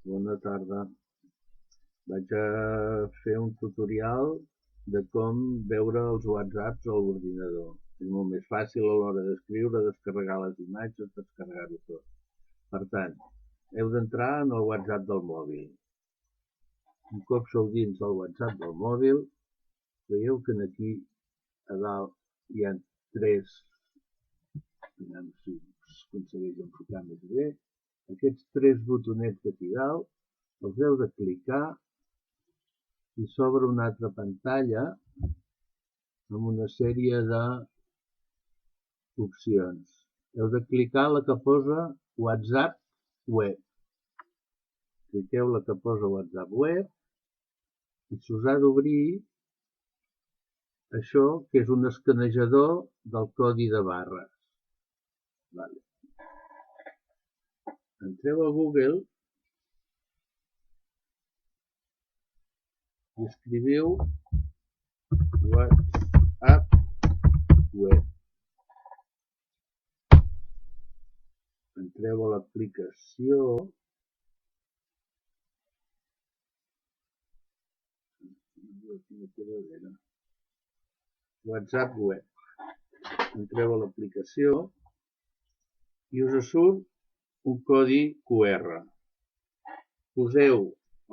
Bona tarda. Vaig a fer un tutorial de com veure els whatsapps a l'ordinador. És molt més fàcil a l'hora d'escriure, descarregar les imatges, descarregar-ho tot. Per tant, heu d'entrar en el WhatsApp del mòbil. Un cop sou dins del WhatsApp del mòbil, veieu que aquí a dalt hi ha tres, aviam si aconsegueix enfocar més bé, aquests tres botonets aquí dalt, els heu de clicar i s'obre una altra pantalla amb una sèrie d'opcions. Heu de clicar la que posa WhatsApp Web. Cliqueu la que posa WhatsApp Web i s'us ha d'obrir això, que és un escanejador del codi de barres. Vale. Entreu a Google i escriviu WhatsApp Web. Entreu a l'aplicació WhatsApp Web. Entreu a l'aplicació i us surt un codi QR. Poseu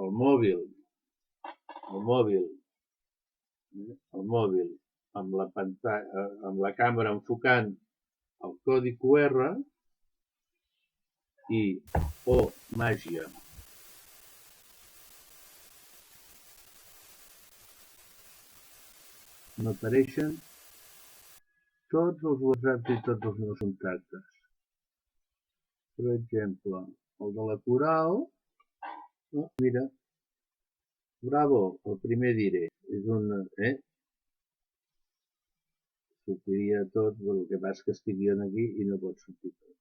el mòbil amb la pantalla, amb la càmera enfocant el codi QR i, oh màgia, m'apareixen tots els whatsapps i tots els meus contactes. Per exemple, el de la Coral, oh, mira, bravo, el primer diré, és un, sortiria tot, el que passa que estigui aquí i no pot sortir tot.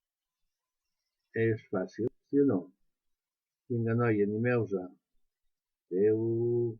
És fàcil, sí o no? Vinga, noia, animeu-se. Adéu.